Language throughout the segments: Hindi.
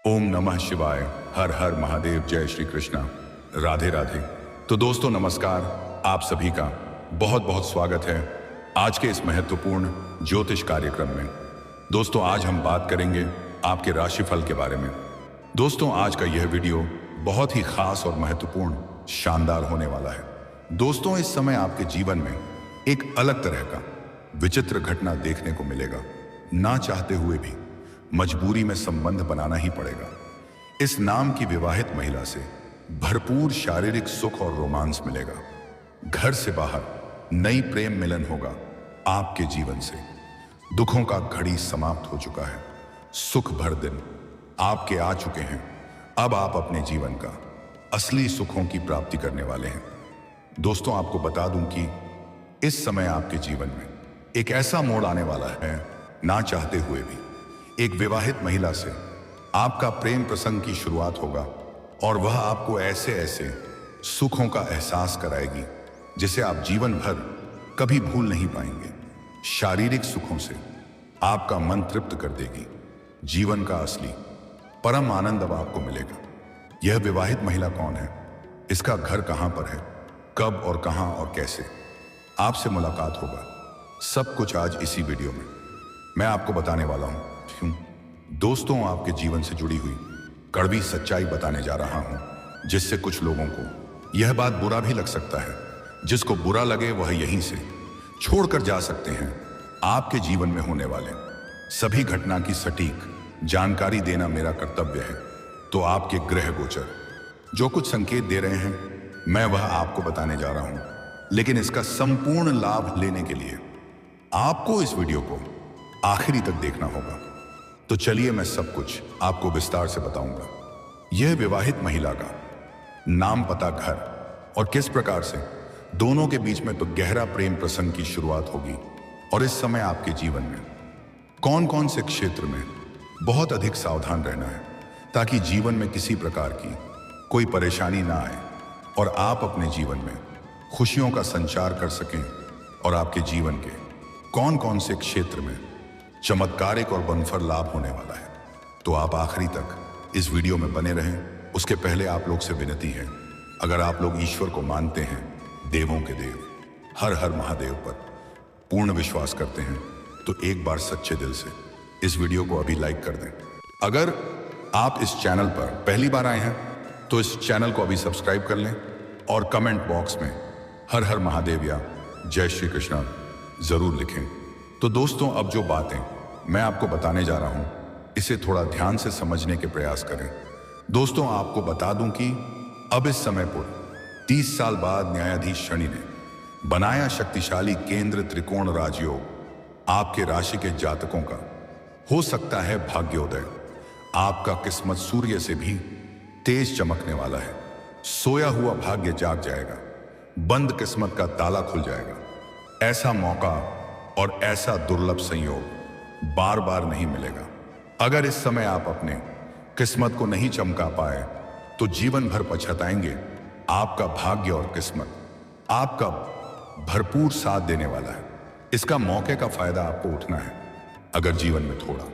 ओम नमः शिवाय। हर हर महादेव। जय श्री कृष्णा। राधे राधे। तो दोस्तों नमस्कार, आप सभी का बहुत बहुत स्वागत है आज के इस महत्वपूर्ण ज्योतिष कार्यक्रम में। दोस्तों आज हम बात करेंगे आपके राशिफल के बारे में। दोस्तों आज का यह वीडियो बहुत ही खास और महत्वपूर्ण शानदार होने वाला है। दोस्तों इस समय आपके जीवन में एक अलग तरह का विचित्र घटना देखने को मिलेगा। ना चाहते हुए भी मजबूरी में संबंध बनाना ही पड़ेगा। इस नाम की विवाहित महिला से भरपूर शारीरिक सुख और रोमांस मिलेगा। घर से बाहर नई प्रेम मिलन होगा। आपके जीवन से दुखों का घड़ी समाप्त हो चुका है। सुख भर दिन आपके आ चुके हैं। अब आप अपने जीवन का असली सुखों की प्राप्ति करने वाले हैं। दोस्तों आपको बता दूं कि इस समय आपके जीवन में एक ऐसा मोड़ आने वाला है, ना चाहते हुए भी एक विवाहित महिला से आपका प्रेम प्रसंग की शुरुआत होगा और वह आपको ऐसे ऐसे सुखों का एहसास कराएगी जिसे आप जीवन भर कभी भूल नहीं पाएंगे। शारीरिक सुखों से आपका मन तृप्त कर देगी। जीवन का असली परम आनंद अब आपको मिलेगा। यह विवाहित महिला कौन है, इसका घर कहां पर है, कब और कहां और कैसे आपसे मुलाकात होगा, सब कुछ आज इसी वीडियो में मैं आपको बताने वाला हूं। दोस्तों आपके जीवन से जुड़ी हुई कड़वी सच्चाई बताने जा रहा हूं, जिससे कुछ लोगों को यह बात बुरा भी लग सकता है। जिसको बुरा लगे वह यहीं से छोड़कर जा सकते हैं। आपके जीवन में होने वाले सभी घटना की सटीक जानकारी देना मेरा कर्तव्य है। तो आपके ग्रह गोचर जो कुछ संकेत दे रहे हैं मैं वह आपको बताने जा रहा हूं, लेकिन इसका संपूर्ण लाभ लेने के लिए आपको इस वीडियो को आखिरी तक देखना होगा। तो चलिए मैं सब कुछ आपको विस्तार से बताऊंगा। यह विवाहित महिला का नाम, पता, घर और किस प्रकार से दोनों के बीच में तो गहरा प्रेम प्रसंग की शुरुआत होगी। और इस समय आपके जीवन में कौन कौन से क्षेत्र में बहुत अधिक सावधान रहना है ताकि जीवन में किसी प्रकार की कोई परेशानी ना आए और आप अपने जीवन में खुशियों का संचार कर सकें। और आपके जीवन के कौन कौन से क्षेत्र में चमत्कारिक और बनफर लाभ होने वाला है। तो आप आखिरी तक इस वीडियो में बने रहें। उसके पहले आप लोग से विनती है, अगर आप लोग ईश्वर को मानते हैं, देवों के देव हर हर महादेव पर पूर्ण विश्वास करते हैं, तो एक बार सच्चे दिल से इस वीडियो को अभी लाइक कर दें। अगर आप इस चैनल पर पहली बार आए हैं तो इस चैनल को अभी सब्सक्राइब कर लें और कमेंट बॉक्स में हर हर महादेव या जय श्री कृष्णा जरूर लिखें। तो दोस्तों अब जो बातें मैं आपको बताने जा रहा हूं इसे थोड़ा ध्यान से समझने के प्रयास करें। दोस्तों आपको बता दूं कि अब इस समय पर 30 साल बाद न्यायाधीश शनि ने बनाया शक्तिशाली केंद्र त्रिकोण राजयोग आपके राशि के जातकों का हो सकता है भाग्योदय। आपका किस्मत सूर्य से भी तेज चमकने वाला है। सोया हुआ भाग्य जाग जाएगा। बंद किस्मत का ताला खुल जाएगा। ऐसा मौका और ऐसा दुर्लभ संयोग बार बार नहीं मिलेगा। अगर इस समय आप अपने किस्मत को नहीं चमका पाए तो जीवन भर पछताएंगे। आपका भाग्य और किस्मत आपका भरपूर साथ देने वाला है। इसका मौके का फायदा आपको उठना है। अगर जीवन में थोड़ा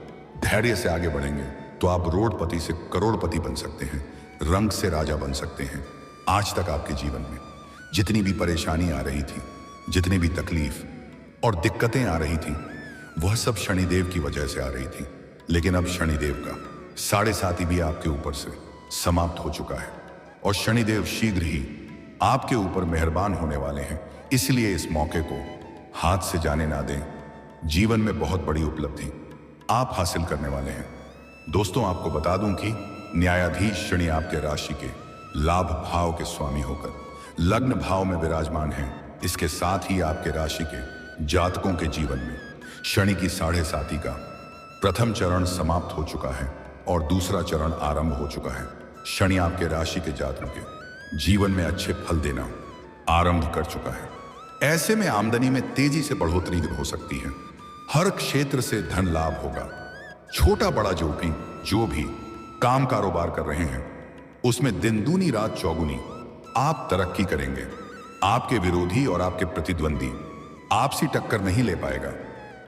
धैर्य से आगे बढ़ेंगे तो आप रोडपति से करोड़पति बन सकते हैं, रंग से राजा बन सकते हैं। आज तक आपके जीवन में जितनी भी परेशानी आ रही थी, जितनी भी तकलीफ और दिक्कतें आ रही थी, वह सब शनिदेव की वजह से आ रही थी। लेकिन अब शनिदेव का 7.5 भी आपके ऊपर से समाप्त हो चुका है और शनिदेव शीघ्र ही आपके ऊपर मेहरबान होने वाले हैं। इसलिए इस मौके को हाथ से जाने ना दें। जीवन में बहुत बड़ी उपलब्धि आप हासिल करने वाले हैं। दोस्तों आपको बता दूं कि न्यायाधीश शनि आपके राशि के लाभ भाव के स्वामी होकर लग्न भाव में विराजमान हैं। इसके साथ ही आपके राशि के जातकों के जीवन में शनि की 7.5 का प्रथम चरण समाप्त हो चुका है और दूसरा चरण आरंभ हो चुका है। शनि आपके राशि के जातकों के जीवन में अच्छे फल देना आरंभ कर चुका है। ऐसे में आमदनी में तेजी से बढ़ोतरी हो सकती है। हर क्षेत्र से धन लाभ होगा। छोटा बड़ा जो भी काम कारोबार कर रहे हैं उसमें दिन दूनी रात चौगुनी आप तरक्की करेंगे। आपके विरोधी और आपके प्रतिद्वंदी आपसी टक्कर नहीं ले पाएगा।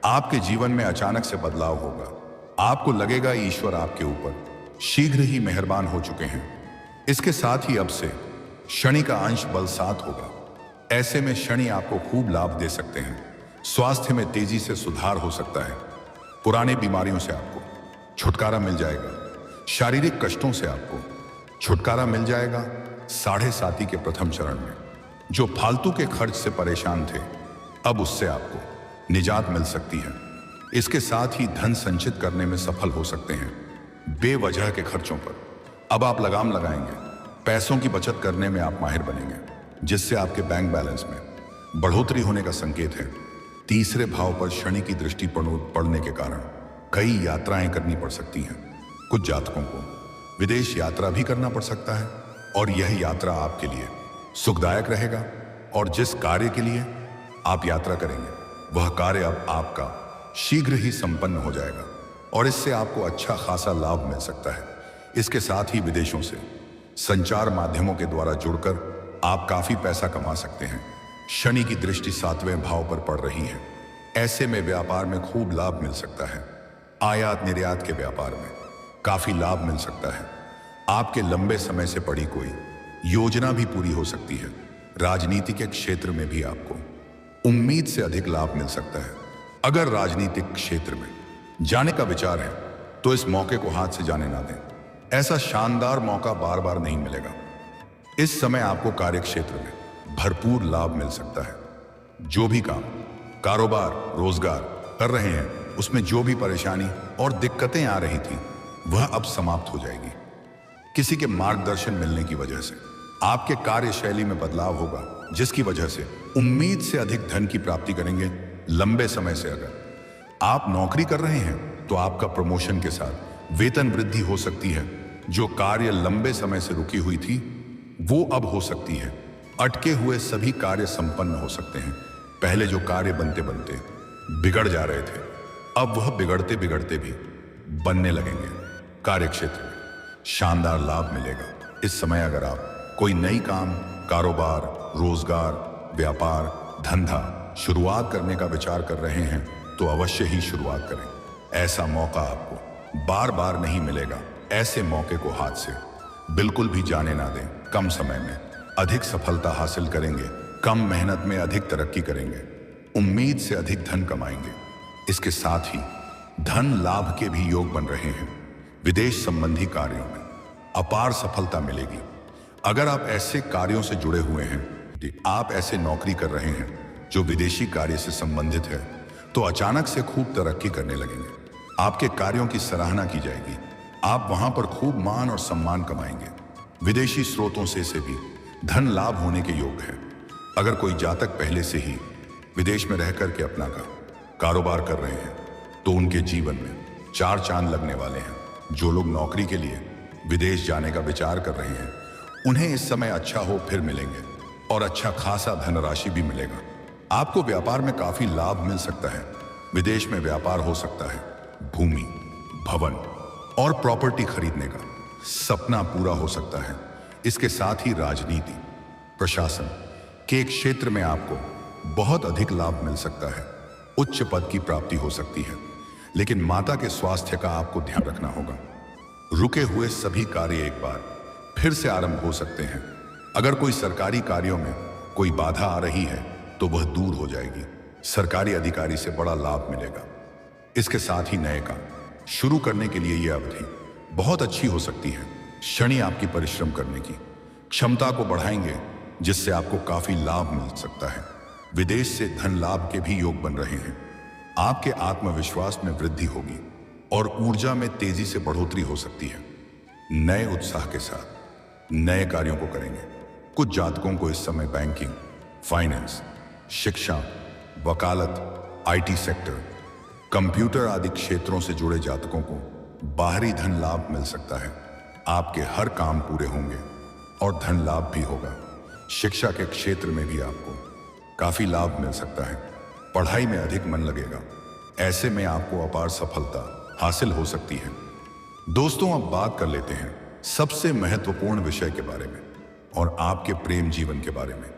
आपके जीवन में अचानक से बदलाव होगा। आपको लगेगा ईश्वर आपके ऊपर शीघ्र ही मेहरबान हो चुके हैं। इसके साथ ही अब से शनि का अंश बल 7 होगा। ऐसे में शनि आपको खूब लाभ दे सकते हैं। स्वास्थ्य में तेजी से सुधार हो सकता है। पुरानी बीमारियों से आपको छुटकारा मिल जाएगा। शारीरिक कष्टों से आपको छुटकारा मिल जाएगा। 7.5 के प्रथम चरण में जो फालतू के खर्च से परेशान थे, अब उससे आपको निजात मिल सकती है। इसके साथ ही धन संचित करने में सफल हो सकते हैं। बेवजह के खर्चों पर अब आप लगाम लगाएंगे। पैसों की बचत करने में आप माहिर बनेंगे, जिससे आपके बैंक बैलेंस में बढ़ोतरी होने का संकेत है। तीसरे भाव पर शनि की दृष्टि पड़ने के कारण कई यात्राएं करनी पड़ सकती हैं। कुछ जातकों को विदेश यात्रा भी करना पड़ सकता है और यह यात्रा आपके लिए सुखदायक रहेगा। और जिस कार्य के लिए आप यात्रा करेंगे वह कार्य अब आपका शीघ्र ही संपन्न हो जाएगा और इससे आपको अच्छा खासा लाभ मिल सकता है। इसके साथ ही विदेशों से संचार माध्यमों के द्वारा जुड़कर आप काफी पैसा कमा सकते हैं। शनि की दृष्टि 7वें भाव पर पड़ रही है। ऐसे में व्यापार में खूब लाभ मिल सकता है। आयात निर्यात के व्यापार में काफी लाभ मिल सकता है। आपके लंबे समय से पड़ी कोई योजना भी पूरी हो सकती है। राजनीति के क्षेत्र में भी आपको उम्मीद से अधिक लाभ मिल सकता है। अगर राजनीतिक क्षेत्र में जाने का विचार है तो इस मौके को हाथ से जाने ना दें। ऐसा शानदार मौका बार बार नहीं मिलेगा। इस समय आपको कार्य क्षेत्र में भरपूर लाभ मिल सकता है। जो भी काम, कारोबार, रोजगार कर रहे हैं उसमें जो भी परेशानी और दिक्कतें आ रही थी वह अब समाप्त हो जाएगी। किसी के मार्गदर्शन मिलने की वजह से आपके कार्यशैली में बदलाव होगा, जिसकी वजह से उम्मीद से अधिक धन की प्राप्ति करेंगे। लंबे समय से अगर आप नौकरी कर रहे हैं तो आपका प्रमोशन के साथ वेतन वृद्धि हो सकती है। जो कार्य लंबे समय से रुकी हुई थी वो अब हो सकती है। अटके हुए सभी कार्य संपन्न हो सकते हैं। पहले जो कार्य बनते बनते बिगड़ जा रहे थे अब वह बिगड़ते बिगड़ते भी बनने लगेंगे। कार्य क्षेत्र में शानदार लाभ मिलेगा। इस समय अगर आप कोई नई काम, कारोबार, रोजगार, व्यापार, धंधा शुरुआत करने का विचार कर रहे हैं तो अवश्य ही शुरुआत करें। ऐसा मौका आपको बार बार नहीं मिलेगा। ऐसे मौके को हाथ से बिल्कुल भी जाने ना दें। कम समय में अधिक सफलता हासिल करेंगे। कम मेहनत में अधिक तरक्की करेंगे। उम्मीद से अधिक धन कमाएंगे। इसके साथ ही धन लाभ के भी योग बन रहे हैं। विदेश संबंधी कार्यों में अपार सफलता मिलेगी। अगर आप ऐसे कार्यों से जुड़े हुए हैं, आप ऐसे नौकरी कर रहे हैं जो विदेशी कार्य से संबंधित है, तो अचानक से खूब तरक्की करने लगेंगे। आपके कार्यों की सराहना की जाएगी। आप वहां पर खूब मान और सम्मान कमाएंगे। विदेशी स्रोतों से भी धन लाभ होने के योग है। अगर कोई जातक पहले से ही विदेश में रह करके अपना कारोबार कर रहे हैं तो उनके जीवन में 4 चांद लगने वाले हैं। जो लोग नौकरी के लिए विदेश जाने का विचार कर रहे हैं उन्हें इस समय अच्छा हो फिर मिलेंगे और अच्छा खासा धनराशि भी मिलेगा। आपको व्यापार में काफी लाभ मिल सकता है। विदेश में व्यापार हो सकता है। भूमि, भवन और प्रॉपर्टी खरीदने का सपना पूरा हो सकता है। इसके साथ ही राजनीति, प्रशासन के क्षेत्र में आपको बहुत अधिक लाभ मिल सकता है। उच्च पद की प्राप्ति हो सकती है, लेकिन माता के स्वास्थ्य का आपको ध्यान रखना होगा। रुके हुए सभी कार्य एक बार फिर से आरंभ हो सकते हैं। अगर कोई सरकारी कार्यों में कोई बाधा आ रही है तो वह दूर हो जाएगी। सरकारी अधिकारी से बड़ा लाभ मिलेगा। इसके साथ ही नए काम शुरू करने के लिए यह अवधि बहुत अच्छी हो सकती है। शनि आपकी परिश्रम करने की क्षमता को बढ़ाएंगे, जिससे आपको काफी लाभ मिल सकता है। विदेश से धन लाभ के भी योग बन रहे हैं। आपके आत्मविश्वास में वृद्धि होगी और ऊर्जा में तेजी से बढ़ोतरी हो सकती है। नए उत्साह के साथ नए कार्यों को करेंगे। कुछ जातकों को इस समय बैंकिंग, फाइनेंस, शिक्षा, वकालत, आईटी सेक्टर, कंप्यूटर आदि क्षेत्रों से जुड़े जातकों को बाहरी धन लाभ मिल सकता है। आपके हर काम पूरे होंगे और धन लाभ भी होगा। शिक्षा के क्षेत्र में भी आपको काफी लाभ मिल सकता है। पढ़ाई में अधिक मन लगेगा। ऐसे में आपको अपार सफलता हासिल हो सकती है। दोस्तों, अब बात कर लेते हैं सबसे महत्वपूर्ण विषय के बारे में और आपके प्रेम जीवन के बारे में।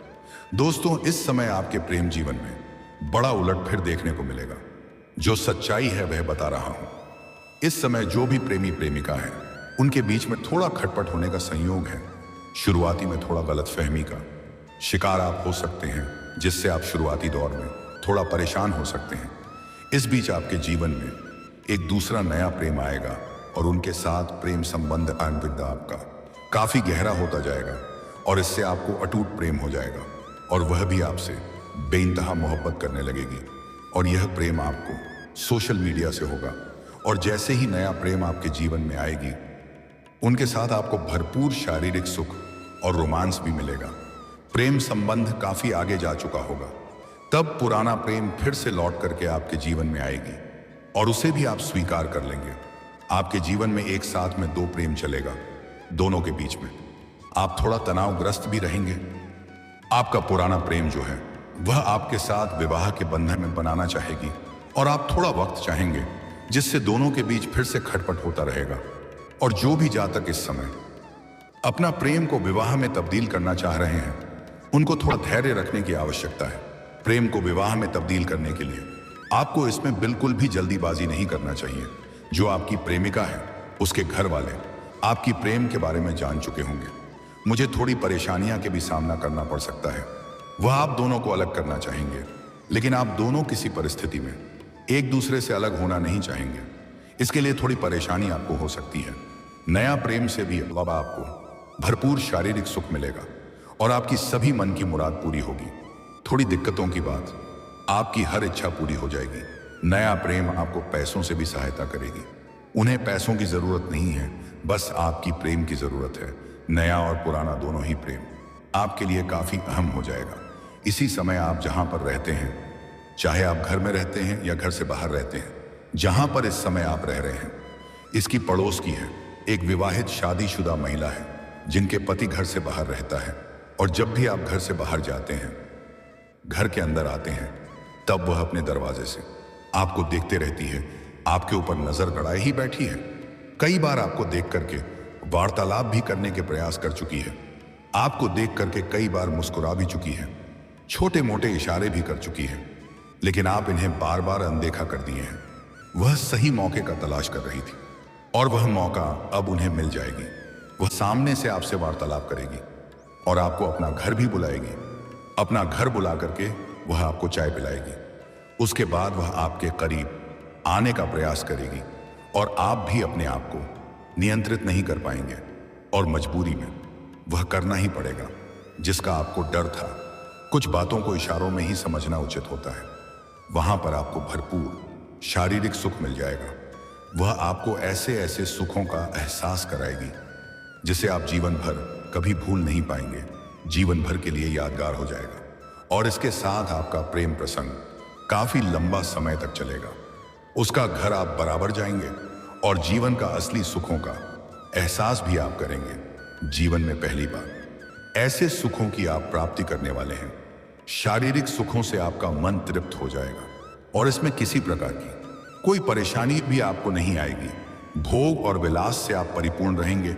दोस्तों, इस समय आपके प्रेम जीवन में बड़ा उलटफेर देखने को मिलेगा। जो सच्चाई है वह बता रहा हूं। इस समय जो भी प्रेमी प्रेमिका है उनके बीच में थोड़ा खटपट होने का संयोग है। शुरुआती में थोड़ा गलतफहमी का शिकार आप हो सकते हैं, जिससे आप शुरुआती दौर में थोड़ा परेशान हो सकते हैं। इस बीच आपके जीवन में एक दूसरा नया प्रेम आएगा और उनके साथ प्रेम संबंध आपका काफी गहरा होता जाएगा और इससे आपको अटूट प्रेम हो जाएगा और वह भी आपसे बेइंतहा मोहब्बत करने लगेगी। और यह प्रेम आपको सोशल मीडिया से होगा और जैसे ही नया प्रेम आपके जीवन में आएगी, उनके साथ आपको भरपूर शारीरिक सुख और रोमांस भी मिलेगा। प्रेम संबंध काफी आगे जा चुका होगा, तब पुराना प्रेम फिर से लौट करके आपके जीवन में आएगी और उसे भी आप स्वीकार कर लेंगे। आपके जीवन में एक साथ में दो प्रेम चलेगा, दोनों के बीच में आप थोड़ा तनावग्रस्त भी रहेंगे। आपका पुराना प्रेम जो है वह आपके साथ विवाह के बंधन में बनाना चाहेगी और आप थोड़ा वक्त चाहेंगे, जिससे दोनों के बीच फिर से खटपट होता रहेगा। और जो भी जातक इस समय अपना प्रेम को विवाह में तब्दील करना चाह रहे हैं, उनको थोड़ा धैर्य रखने की आवश्यकता है। प्रेम को विवाह में तब्दील करने के लिए आपको इसमें बिल्कुल भी जल्दीबाजी नहीं करना चाहिए। जो आपकी प्रेमिका है, उसके घर वाले आपकी प्रेम के बारे में जान चुके होंगे। मुझे थोड़ी परेशानियां के भी सामना करना पड़ सकता है। वह आप दोनों को अलग करना चाहेंगे, लेकिन आप दोनों किसी परिस्थिति में एक दूसरे से अलग होना नहीं चाहेंगे। इसके लिए थोड़ी परेशानी आपको हो सकती है। नया प्रेम से भी अब आपको भरपूर शारीरिक सुख मिलेगा और आपकी सभी मन की मुराद पूरी होगी। थोड़ी दिक्कतों की बात, आपकी हर इच्छा पूरी हो जाएगी। नया प्रेम आपको पैसों से भी सहायता करेगी। उन्हें पैसों की जरूरत नहीं है, बस आपकी प्रेम की जरूरत है। नया और पुराना दोनों ही प्रेम आपके लिए काफी अहम हो जाएगा। इसी समय आप जहां पर रहते हैं, चाहे आप घर में रहते हैं या घर से बाहर रहते हैं, जहां पर इस समय आप रह रहे हैं, इसकी पड़ोस की है। एक विवाहित शादीशुदा महिला है जिनके पति घर से बाहर रहता है और जब भी आप घर से बाहर जाते हैं, घर के अंदर आते हैं, तब वह अपने दरवाजे से आपको देखते रहती है, आपके ऊपर नजर गड़ाए ही बैठी है। कई बार आपको देख करके वार्तालाप भी करने के प्रयास कर चुकी है। आपको देख करके कई बार मुस्कुरा भी चुकी है, छोटे मोटे इशारे भी कर चुकी है, लेकिन आप इन्हें बार बार अनदेखा कर दिए हैं। वह सही मौके का तलाश कर रही थी और वह मौका अब उन्हें मिल जाएगी। वह सामने से आपसे वार्तालाप करेगी और आपको अपना घर भी बुलाएगी। अपना घर बुला करके वह आपको चाय पिलाएगी। उसके बाद वह आपके करीब आने का प्रयास करेगी और आप भी अपने आप को नियंत्रित नहीं कर पाएंगे और मजबूरी में वह करना ही पड़ेगा, जिसका आपको डर था। कुछ बातों को इशारों में ही समझना उचित होता है। वहां पर आपको भरपूर शारीरिक सुख मिल जाएगा। वह आपको ऐसे ऐसे सुखों का एहसास कराएगी जिसे आप जीवन भर कभी भूल नहीं पाएंगे, जीवन भर के लिए यादगार हो जाएगा। और इसके साथ आपका प्रेम प्रसंग काफी लंबा समय तक चलेगा। उसका घर आप बराबर जाएंगे और जीवन का असली सुखों का एहसास भी आप करेंगे। जीवन में पहली बार ऐसे सुखों की आप प्राप्ति करने वाले हैं। शारीरिक सुखों से आपका मन तृप्त हो जाएगा और इसमें किसी प्रकार की कोई परेशानी भी आपको नहीं आएगी। भोग और विलास से आप परिपूर्ण रहेंगे।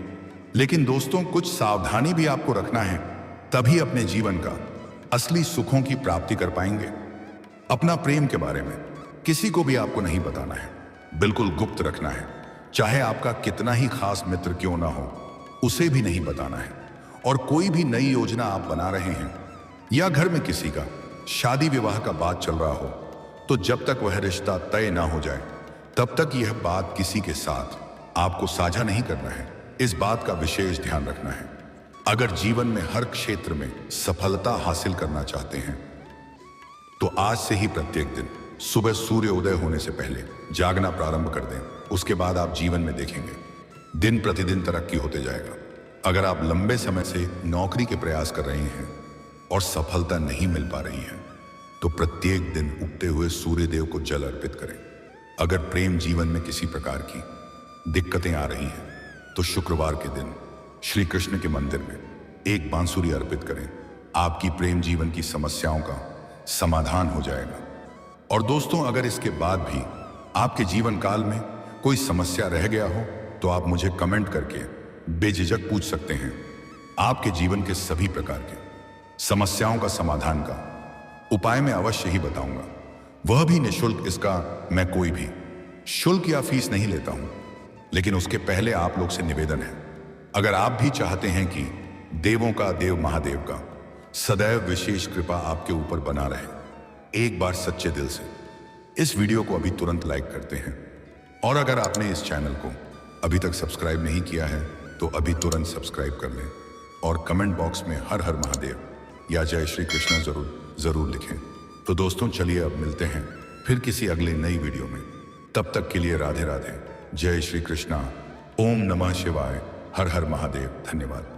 लेकिन दोस्तों, कुछ सावधानी भी आपको रखना है, तभी अपने जीवन का असली सुखों की प्राप्ति कर पाएंगे। अपना प्रेम के बारे में किसी को भी आपको नहीं बताना है, बिल्कुल गुप्त रखना है। चाहे आपका कितना ही खास मित्र क्यों ना हो, उसे भी नहीं बताना है। और कोई भी नई योजना आप बना रहे हैं या घर में किसी का शादी विवाह का बात चल रहा हो, तो जब तक वह रिश्ता तय ना हो जाए, तब तक यह बात किसी के साथ आपको साझा नहीं करना है। इस बात का विशेष ध्यान रखना है। अगर जीवन में हर क्षेत्र में सफलता हासिल करना चाहते हैं, तो आज से ही प्रत्येक दिन सुबह सूर्य उदय होने से पहले जागना प्रारंभ कर दें। उसके बाद आप जीवन में देखेंगे दिन प्रतिदिन तरक्की होते जाएगा। अगर आप लंबे समय से नौकरी के प्रयास कर रहे हैं और सफलता नहीं मिल पा रही है, तो प्रत्येक दिन उगते हुए सूर्य देव को जल अर्पित करें। अगर प्रेम जीवन में किसी प्रकार की दिक्कतें आ रही हैं, तो शुक्रवार के दिन श्री कृष्ण के मंदिर में एक बांसुरी अर्पित करें। आपकी प्रेम जीवन की समस्याओं का समाधान हो जाएगा। और दोस्तों, अगर इसके बाद भी आपके जीवन काल में कोई समस्या रह गया हो, तो आप मुझे कमेंट करके बेझिझक पूछ सकते हैं। आपके जीवन के सभी प्रकार के समस्याओं का समाधान का उपाय मैं अवश्य ही बताऊंगा, वह भी निःशुल्क। इसका मैं कोई भी शुल्क या फीस नहीं लेता हूं। लेकिन उसके पहले आप लोग से निवेदन है, अगर आप भी चाहते हैं कि देवों का देव महादेव का सदैव विशेष कृपा आपके ऊपर बना रहे, एक बार सच्चे दिल से इस वीडियो को अभी तुरंत लाइक करते हैं। और अगर आपने इस चैनल को अभी तक सब्सक्राइब नहीं किया है तो अभी तुरंत सब्सक्राइब कर लें और कमेंट बॉक्स में हर हर महादेव या जय श्री कृष्णा जरूर लिखें। तो दोस्तों चलिए अब मिलते हैं फिर किसी अगले नई वीडियो में। तब तक के लिए राधे राधे, जय श्री कृष्णा, ओम नमः शिवाय, हर हर महादेव। धन्यवाद।